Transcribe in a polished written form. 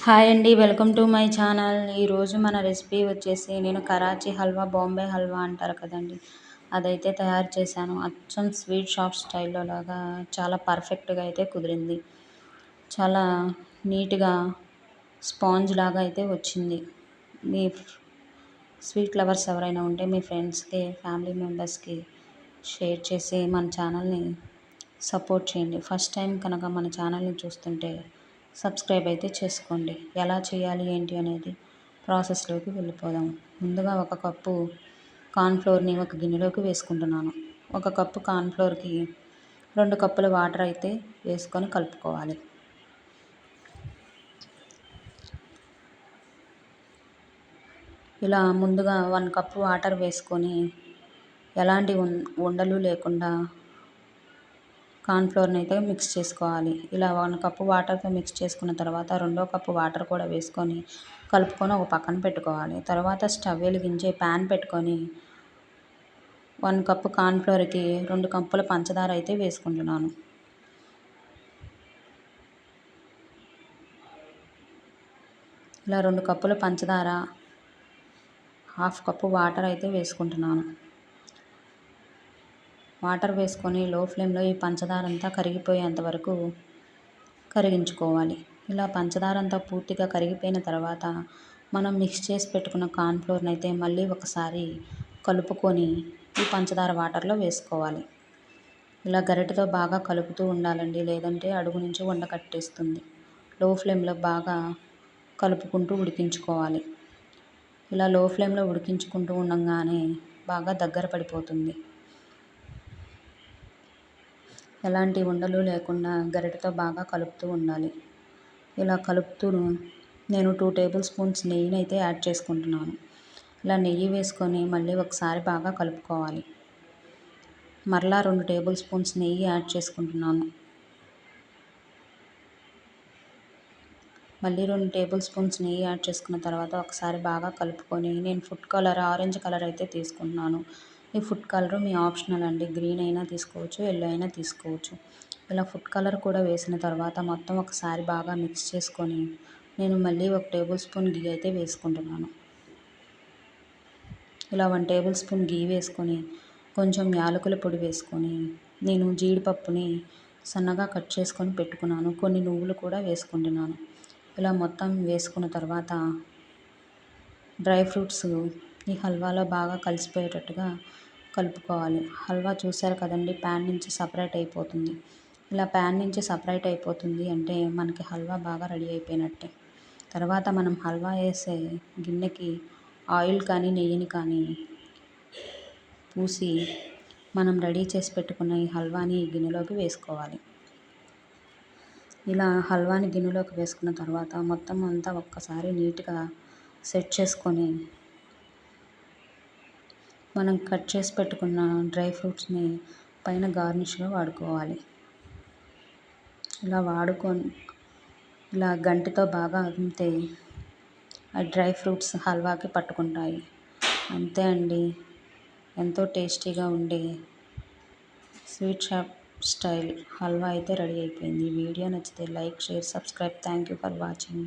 Hi అండి. Welcome to my channel. ఈరోజు మన రెసిపీ వచ్చేసి నేను కరాచీ హల్వా, బాంబే హల్వా అంటారు కదండీ! అదైతే తయారు చేశాను. అచ్చం స్వీట్ షాప్ స్టైల్‌లో లాగా చాలా పర్ఫెక్ట్‌గా అయితే కుదిరింది. చాలా నీట్‌గా స్పాంజ్ లాగా అయితే వచ్చింది. మీ స్వీట్ లవర్స్ ఎవరైనా ఉంటే మీ ఫ్రెండ్స్‌కి, ఫ్యామిలీ మెంబర్స్‌కి షేర్ చేసి మన ఛానల్‌ని సపోర్ట్ చేయండి. ఫస్ట్ టైం కనుక మన ఛానల్‌ని చూస్తుంటే సబ్స్క్రైబ్ అయితే చేసుకోండి. ఎలా చేయాలి ఏంటి అనేది ప్రాసెస్‌లోకి వెళ్ళిపోదాం. ముందుగా ఒక కప్పు కార్న్‌ఫ్లోర్‌ని ఒక గిన్నెలోకి వేసుకుంటున్నాను. ఒక కప్పు కార్న్‌ఫ్లోర్‌కి 2 కప్పుల వాటర్ అయితే వేసుకొని కలుపుకోవాలి. ఇలా ముందుగా 1 కప్పు వాటర్ వేసుకొని ఎలాంటి ఉండలు లేకుండా కార్న్‌ఫ్లోర్‌ని అయితే మిక్స్ చేసుకోవాలి. ఇలా 1 కప్పు వాటర్‌తో మిక్స్ చేసుకున్న తర్వాత రెండో కప్పు వాటర్ కూడా వేసుకొని కలుపుకొని ఒక పక్కన పెట్టుకోవాలి. తర్వాత స్టవ్ వెలిగించి ప్యాన్ పెట్టుకొని 1 కప్పు కార్న్‌ఫ్లోర్‌కి 2 కప్పుల పంచదార అయితే వేసుకుంటున్నాను. ఇలా 2 కప్పుల పంచదార, హాఫ్ కప్పు వాటర్ అయితే వేసుకుంటున్నాను. వాటర్ వేసుకొని లో ఫ్లేమ్‌లో ఈ పంచదార అంతా కరిగిపోయేంత వరకు కరిగించుకోవాలి. ఇలా పంచదార అంతా పూర్తిగా కరిగిపోయిన తర్వాత మనం మిక్స్ చేసి పెట్టుకున్న కార్న్‌ఫ్లోర్‌ని అయితే మళ్ళీ ఒకసారి కలుపుకొని ఈ పంచదార వాటర్‌లో వేసుకోవాలి. ఇలా గరిటెతో బాగా కలుపుతూ ఉండాలండి. లేదంటే అడుగు నుంచి ఉండ కట్టేస్తుంది. లో ఫ్లేమ్‌లో బాగా కలుపుకుంటూ ఉడికించుకోవాలి. ఇలా లో ఫ్లేమ్‌లో ఉడికించుకుంటూ ఉండంగానే బాగా దగ్గర పడిపోతుంది. ఎలాంటి ఉండలు లేకుండా గరిటెతో బాగా కలుపుతూ ఉండాలి. ఇలా కలుపుతూ నేను 2 టేబుల్ స్పూన్స్ నెయ్యిని అయితే యాడ్ చేసుకుంటున్నాను. ఇలా నెయ్యి వేసుకొని మళ్ళీ ఒకసారి బాగా కలుపుకోవాలి. మరలా 2 టేబుల్ స్పూన్స్ నెయ్యి యాడ్ చేసుకుంటున్నాను. మళ్ళీ 2 టేబుల్ స్పూన్స్ నెయ్యి యాడ్ చేసుకున్న తర్వాత ఒకసారి బాగా కలుపుకొని నేను ఫుడ్ కలర్ ఆరెంజ్ కలర్ అయితే తీసుకుంటున్నాను. ఈ ఫుడ్ కలర్ మీ ఆప్షనల్ అండి. గ్రీన్ అయినా తీసుకోవచ్చు, యెల్లో అయినా తీసుకోవచ్చు. ఇలా ఫుడ్ కలర్ కూడా వేసిన తర్వాత మొత్తం ఒకసారి బాగా మిక్స్ చేసుకొని నేను మళ్ళీ 1 టేబుల్ స్పూన్ ఘీ అయితే వేసుకుంటున్నాను. ఇలా 1 టేబుల్ స్పూన్ ఘీ వేసుకొని కొంచెం యాలకుల పొడి వేసుకొని నేను జీడిపప్పుని సన్నగా కట్ చేసుకొని పెట్టుకున్నాను. కొన్ని నువ్వులు కూడా వేసుకుంటున్నాను. ఇలా మొత్తం వేసుకున్న తర్వాత డ్రై ఫ్రూట్స్ ఈ హల్వాలో బాగా కలిసిపోయేటట్టుగా కలుపుకోవాలి. హల్వా చూసారు కదండి, ప్యాన్ నుంచి సపరేట్ అయిపోతుంది. ఇలా ప్యాన్ నుంచి సపరేట్ అయిపోతుంది అంటే మనకి హల్వా బాగా రెడీ అయిపోయినట్టే. తర్వాత మనం హల్వా వేసే గిన్నెకి ఆయిల్ కానీ నెయ్యిని కానీ పూసి మనం రెడీ చేసి పెట్టుకున్న ఈ హల్వాని ఈ గిన్నెలోకి వేసుకోవాలి. ఇలా హల్వాని గిన్నెలోకి వేసుకున్న తర్వాత మొత్తం అంతా ఒక్కసారి నీట్‌గా సెట్ చేసుకొని మనం కట్ చేసి పెట్టుకున్న డ్రై ఫ్రూట్స్‌ని పైన గార్నిష్‌గా వాడుకోవాలి. ఇలా గంటెతో బాగా అదిమితే ఆ డ్రై ఫ్రూట్స్ హల్వాకి పట్టుకుంటాయి. అంతే అండి. ఎంతో టేస్టీగా ఉండే స్వీట్ షాప్ స్టైల్ హల్వా అయితే రెడీ అయిపోయింది. వీడియో నచ్చితే like, share, subscribe. Thank you for watching.